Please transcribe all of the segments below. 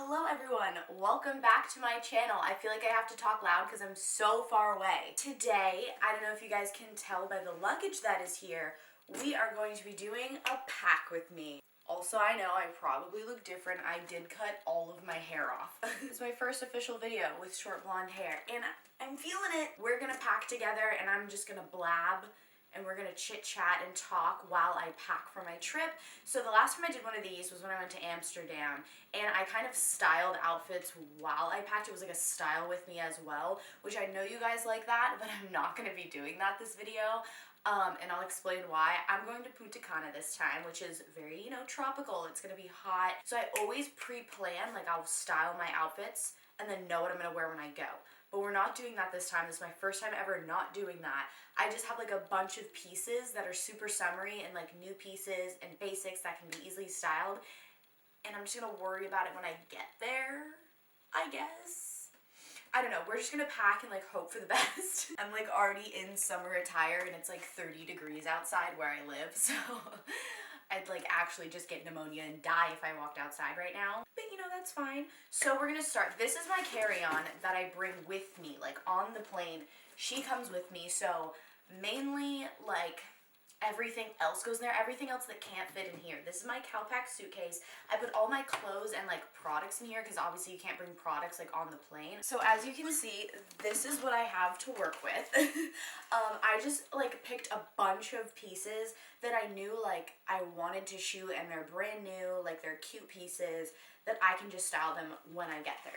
Hello everyone, welcome back to my channel. I feel like I have to talk loud because I'm so far away. Today, I don't know if you guys can tell by the luggage that is here, we are going to be doing a pack with me. Also, I know I probably look different. I did cut all of my hair off. It's my first official video with short blonde hair and I'm feeling it. We're gonna pack together and I'm just gonna blab and we're gonna chit chat and talk while I pack for my trip. So the last time I did one of these was when I went to Amsterdam, and I kind of styled outfits while I packed. It was like a style with me as well, which I know you guys like that, but I'm not gonna be doing that this video. And I'll explain why. I'm going to Punta Cana this time, which is very, tropical. It's gonna be hot. So I always pre-plan, like I'll style my outfits and then know what I'm gonna wear when I go. But we're not doing that this time. This is my first time ever not doing that. I just have like a bunch of pieces that are super summery and like new pieces and basics that can be easily styled. And I'm just gonna worry about it when I get there, I guess. I don't know, we're just gonna pack and like hope for the best. I'm like already in summer attire and it's like 30 degrees outside where I live, so I'd like actually just get pneumonia and die if I walked outside right now. But that's fine. So we're gonna start. This is my carry-on that I bring with me, like on the plane. She comes with me, so mainly like everything else goes in there, everything else that can't fit in here. This is my CalPack suitcase. I put all my clothes and like products in here because obviously you can't bring products like on the plane. So as you can see, this is what I have to work with. I just like picked a bunch of pieces that I knew like I wanted to shoot and they're brand new, like they're cute pieces that I can just style them when I get there,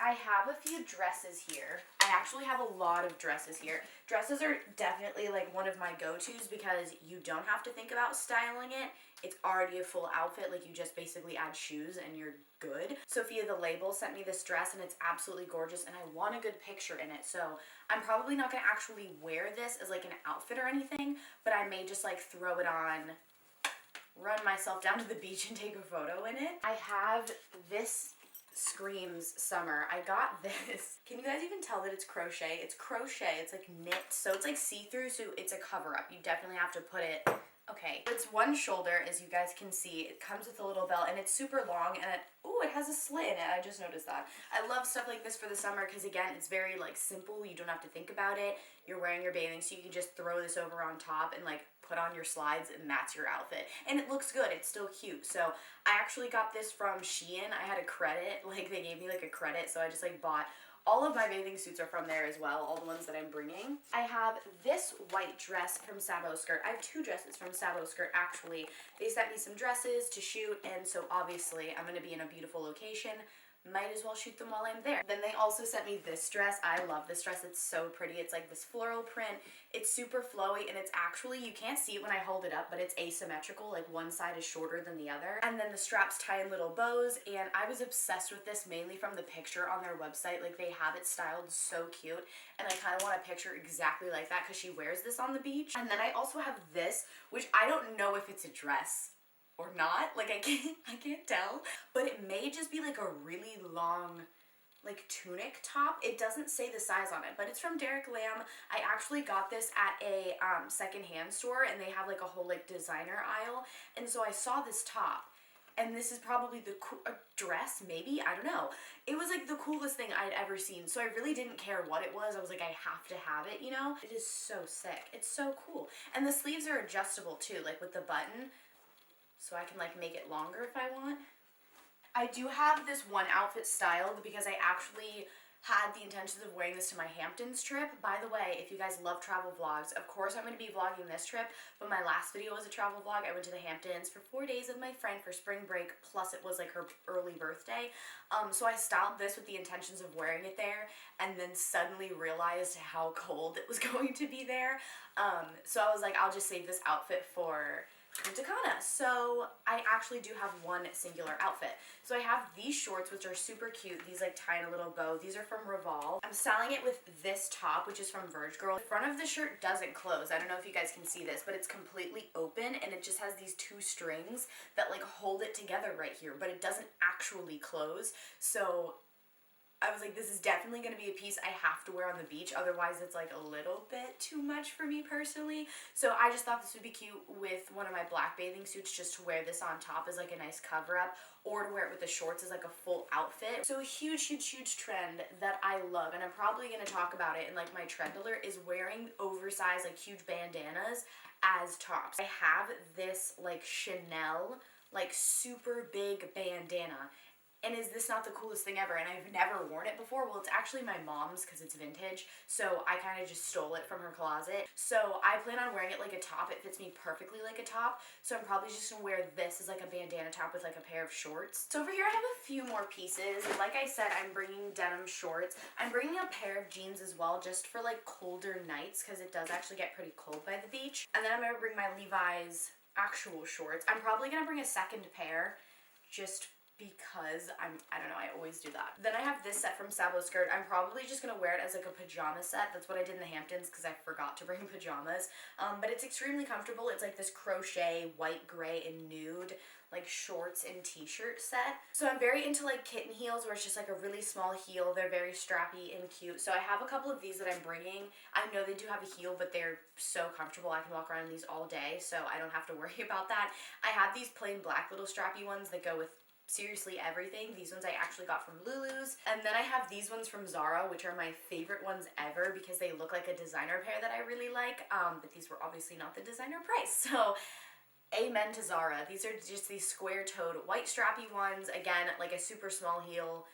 I have a few dresses here. I actually have a lot of dresses here. Dresses are definitely like one of my go-tos because you don't have to think about styling it. It's already a full outfit, like you just basically add shoes and you're good. Sophia the Label sent me this dress and it's absolutely gorgeous and I want a good picture in it. So I'm probably not gonna actually wear this as like an outfit or anything, but I may just like throw it on, run myself down to the beach and take a photo in it. I have this screams summer. I got this. Can you guys even tell that it's crochet? It's crochet. It's like knit. So it's like see-through, so it's a cover-up. You definitely have to put it... Okay. It's one shoulder, as you guys can see. It comes with a little belt, and it's super long, and it has a slit in it. I just noticed that. I love stuff like this for the summer because, again, it's very, like, simple. You don't have to think about it. You're wearing your bathing suit. You can just throw this over on top and, like, put on your slides, and that's your outfit. And it looks good. It's still cute. So I actually got this from Shein. I had a credit. Like, they gave me, like, a credit, so I just, like, bought... All of my bathing suits are from there as well, all the ones that I'm bringing. I have this white dress from Sabo Skirt. I have two dresses from Sabo Skirt, actually. They sent me some dresses to shoot, and so obviously I'm going to be in a beautiful location. Might as well shoot them while I'm there. Then they also sent me this dress. I love this dress. It's so pretty. It's like this floral print. It's super flowy, and it's actually, you can't see it when I hold it up, but it's asymmetrical. Like one side is shorter than the other. And then the straps tie in little bows, and I was obsessed with this mainly from the picture on their website. Like they have it styled so cute, and I kind of want a picture exactly like that because she wears this on the beach. And then I also have this, which I don't know if it's a dress or not, like I can't tell, but it may just be like a really long like tunic top. It doesn't say the size on it, but it's from Derek Lam. I actually got this at a secondhand store, and they have like a whole like designer aisle, and so I saw this top, and this is probably the dress, maybe, I don't know. It was like the coolest thing I'd ever seen, so I really didn't care what it was. I was like, I have to have it, It is so sick. It's so cool. And the sleeves are adjustable too, like with the button, so I can like make it longer if I want. I do have this one outfit styled because I actually had the intentions of wearing this to my Hamptons trip. By the way, if you guys love travel vlogs, of course I'm going to be vlogging this trip, but my last video was a travel vlog. I went to the Hamptons for 4 days with my friend for spring break, plus it was like her early birthday. So I styled this with the intentions of wearing it there, and then suddenly realized how cold it was going to be there. So I was like, I'll just save this outfit for Punta Cana. So I actually do have one singular outfit. So I have these shorts, which are super cute. These like tie in a little bow. These are from Revolve. I'm styling it with this top, which is from Verge Girl. The front of the shirt doesn't close. I don't know if you guys can see this, but it's completely open, and it just has these two strings that like hold it together right here, but it doesn't actually close. So I was like, this is definitely going to be a piece I have to wear on the beach. Otherwise, it's like a little bit too much for me personally. So I just thought this would be cute with one of my black bathing suits, just to wear this on top as like a nice cover up, or to wear it with the shorts as like a full outfit. So a huge, huge, huge trend that I love, and I'm probably going to talk about it in like my trend alert, is wearing oversized like huge bandanas as tops. I have this like Chanel like super big bandana. And is this not the coolest thing ever? And I've never worn it before. Well, it's actually my mom's because it's vintage. So I kind of just stole it from her closet. So I plan on wearing it like a top. It fits me perfectly like a top. So I'm probably just going to wear this as like a bandana top with like a pair of shorts. So over here I have a few more pieces. Like I said, I'm bringing denim shorts. I'm bringing a pair of jeans as well, just for like colder nights, because it does actually get pretty cold by the beach. And then I'm going to bring my Levi's actual shorts. I'm probably going to bring a second pair just because I don't know, I always do that. Then I have this set from Sabo Skirt. I'm probably just gonna wear it as like a pajama set. That's what I did in the Hamptons because I forgot to bring pajamas. But it's extremely comfortable. It's like this crochet white, gray, and nude like shorts and t-shirt set. So I'm very into like kitten heels, where it's just like a really small heel. They're very strappy and cute. So I have a couple of these that I'm bringing. I know they do have a heel, but they're so comfortable. I can walk around in these all day, so I don't have to worry about that. I have these plain black little strappy ones that go with seriously everything. These ones I actually got from Lulu's. And then I have these ones from Zara, which are my favorite ones ever because they look like a designer pair that I really like. But these were obviously not the designer price. So amen to Zara. These are just these square-toed white strappy ones. Again, like a super small heel.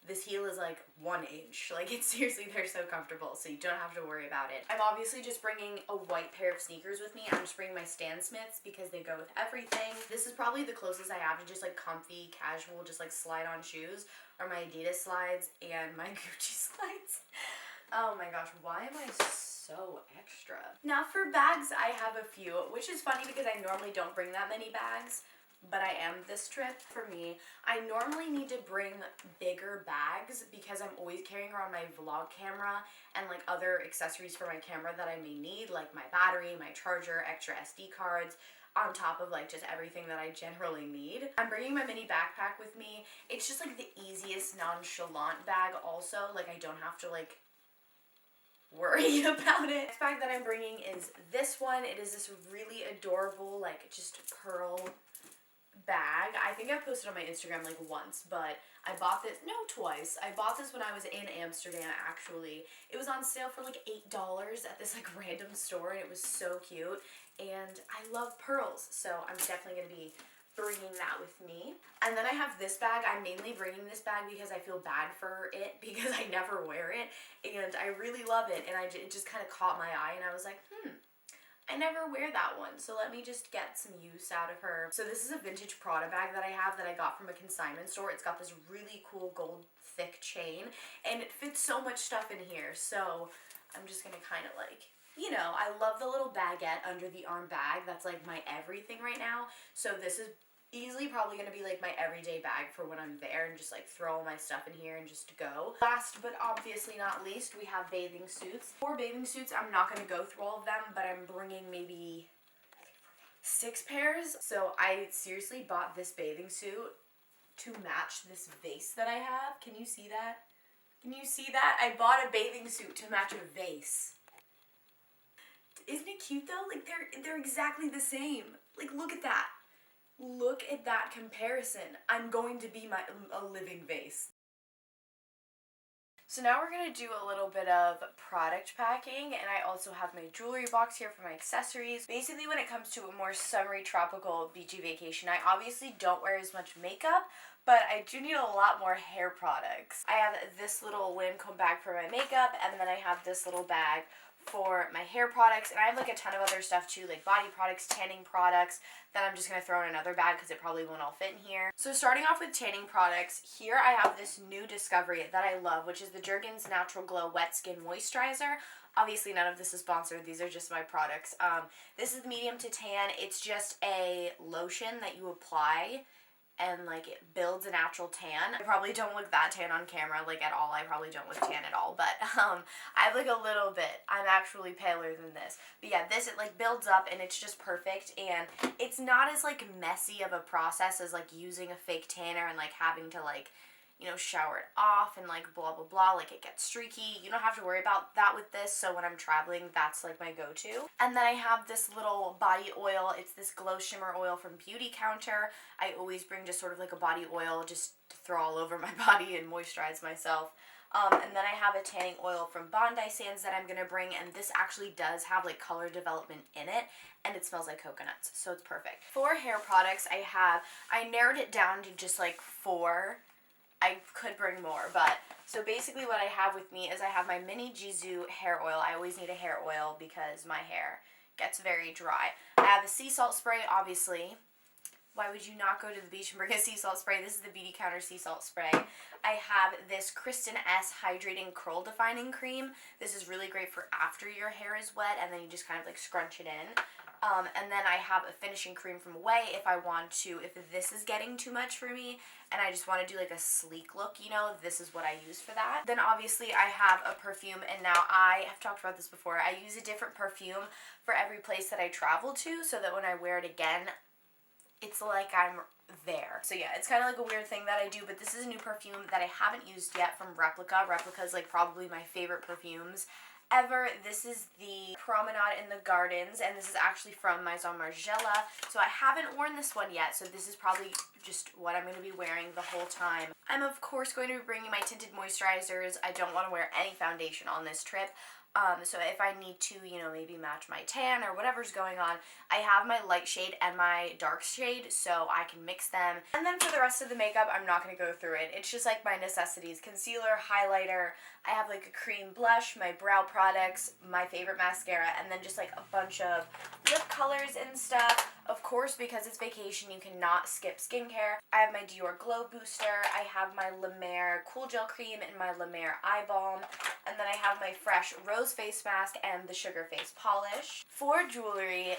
This heel is like 1 inch. Like, it's seriously, they're so comfortable, so you don't have to worry about it. I'm obviously just bringing a white pair of sneakers with me. I'm just bringing my Stan Smiths because they go with everything. This is probably the closest I have to just like comfy, casual, just like slide on shoes, are my Adidas slides and my Gucci slides. Oh my gosh, why am I so extra? Now for bags, I have a few, which is funny because I normally don't bring that many bags, but I am this trip. For me, I normally need to bring bigger bags because I'm always carrying around my vlog camera and like other accessories for my camera that I may need, like my battery, my charger, extra SD cards, on top of like just everything that I generally need. I'm bringing my mini backpack with me. It's just like the easiest nonchalant bag also. Like, I don't have to like worry about it. Next bag that I'm bringing is this one. It is this really adorable like just pearl bag. I think I posted on my Instagram like once, but I bought this, no, twice. I bought this when I was in Amsterdam actually. It was on sale for like $8 at this like random store, and it was so cute. And I love pearls, so I'm definitely going to be bringing that with me. And then I have this bag. I'm mainly bringing this bag because I feel bad for it because I never wear it, and I really love it, and it just kind of caught my eye, and I was like, I never wear that one, so let me just get some use out of her. So this is a vintage Prada bag that I have that I got from a consignment store. It's got this really cool gold thick chain, and it fits so much stuff in here. So I'm just gonna kind of like, you know, I love the little baguette under the arm bag. That's like my everything right now. So this is easily probably going to be like my everyday bag for when I'm there, and just like throw all my stuff in here and just go. Last but obviously not least, we have bathing suits. For bathing suits, I'm not going to go through all of them, but I'm bringing maybe 6 pairs. So I seriously bought this bathing suit to match this vase that I have. Can you see that? Can you see that? I bought a bathing suit to match a vase. Isn't it cute though? Like, they're exactly the same. Like, look at that. Look at that comparison. I'm going to be a living vase. So now we're going to do a little bit of product packing, and I also have my jewelry box here for my accessories. Basically, when it comes to a more summery, tropical, beachy vacation, I obviously don't wear as much makeup, but I do need a lot more hair products. I have this little Lancome bag for my makeup, and then I have this little bag for my hair products, and I have like a ton of other stuff too, like body products, tanning products, that I'm just going to throw in another bag because it probably won't all fit in here. So starting off with tanning products, here I have this new discovery that I love, which is the Jergens Natural Glow Wet Skin Moisturizer. Obviously none of this is sponsored, these are just my products. This is the medium to tan. It's just a lotion that you apply, and like it builds a natural tan. I probably don't look that tan on camera like at all. I probably don't look tan at all, but I have like a little bit. I'm actually paler than this. But yeah, this, it like builds up and it's just perfect, and it's not as like messy of a process as like using a fake tanner and like having to like, you know, shower it off and like blah blah blah, like it gets streaky. You don't have to worry about that with this, so when I'm traveling, that's like my go-to. And then I have this little body oil. It's this Glow Shimmer oil from Beauty Counter. I always bring just sort of like a body oil just to throw all over my body and moisturize myself. And then I have a tanning oil from Bondi Sands that I'm going to bring, and this actually does have like color development in it, and it smells like coconuts, so it's perfect. For hair products, I narrowed it down to just like 4. I could bring more, but so basically what I have with me is I have my mini Jisoo hair oil. I always need a hair oil because my hair gets very dry. I have a sea salt spray, obviously. Why would you not go to the beach and bring a sea salt spray? This is the Beauty Counter sea salt spray. I have this Kristen S Hydrating Curl Defining Cream. This is really great for after your hair is wet, and then you just kind of like scrunch it in. And then I have a finishing cream from Way if I want to, if this is getting too much for me and I just want to do like a sleek look, you know, this is what I use for that. Then obviously I have a perfume, and now I have talked about this before. I use a different perfume for every place that I travel to, so that when I wear it again, it's like I'm there. So yeah, it's kind of like a weird thing that I do, but this is a new perfume that I haven't used yet from Replica. Replica is like probably my favorite perfumes ever. This is the Promenade in the Gardens, and this is actually from Maison Margiela. So I haven't worn this one yet, so this is probably just what I'm going to be wearing the whole time. I'm of course going to be bringing my tinted moisturizers. I don't want to wear any foundation on this trip. So if I need to, you know, maybe match my tan or whatever's going on, I have my light shade and my dark shade, so I can mix them. And then for the rest of the makeup, I'm not going to go through it. It's just like my necessities: concealer, highlighter, I have like a cream blush, my brow products, my favorite mascara, and then just like a bunch of lip colors and stuff. Of course, because it's vacation, you cannot skip skincare. I have my Dior Glow Booster, I have my La Mer Cool Gel Cream and my La Mer Eye Balm, and then I have my Fresh Rose Face Mask and the Sugar Face Polish. For jewelry,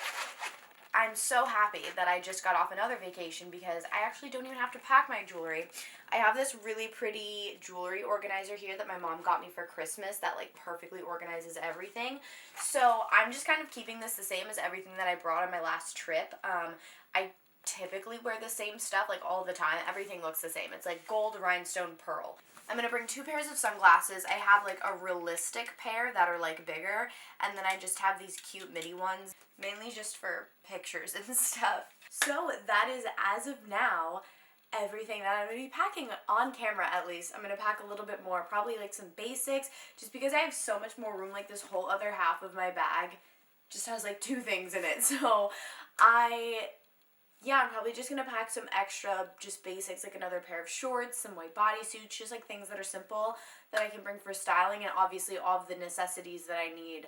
I'm so happy that I just got off another vacation because I actually don't even have to pack my jewelry. I have this really pretty jewelry organizer here that my mom got me for Christmas that like perfectly organizes everything. So I'm just kind of keeping this the same as everything that I brought on my last trip. I typically wear the same stuff like all the time. Everything looks the same. It's like gold, rhinestone, pearl. I'm going to bring 2 pairs of sunglasses. I have like a realistic pair that are like bigger, and then I just have these cute mini ones, mainly just for pictures and stuff. So that is, as of now, everything that I'm going to be packing on camera. At least I'm going to pack a little bit more, probably like some basics, just because I have so much more room. Like this whole other half of my bag just has like 2 things in it. So I'm probably just going to pack some extra, just basics, like another pair of shorts, some white bodysuits, just like things that are simple that I can bring for styling, and obviously all of the necessities that I need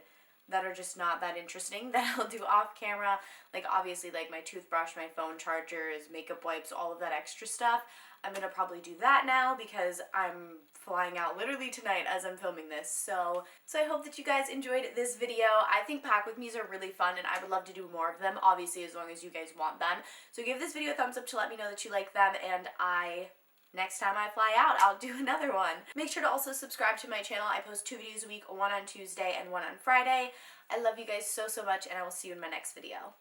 that are just not that interesting that I'll do off camera, like obviously like my toothbrush, my phone chargers, makeup wipes, all of that extra stuff. I'm going to probably do that now because I'm flying out literally tonight as I'm filming this. So I hope that you guys enjoyed this video. I think pack with me's are really fun, and I would love to do more of them, obviously as long as you guys want them. So give this video a thumbs up to let me know that you like them, and next time I fly out, I'll do another one. Make sure to also subscribe to my channel. I post 2 videos a week, one on Tuesday and one on Friday. I love you guys so much, and I will see you in my next video.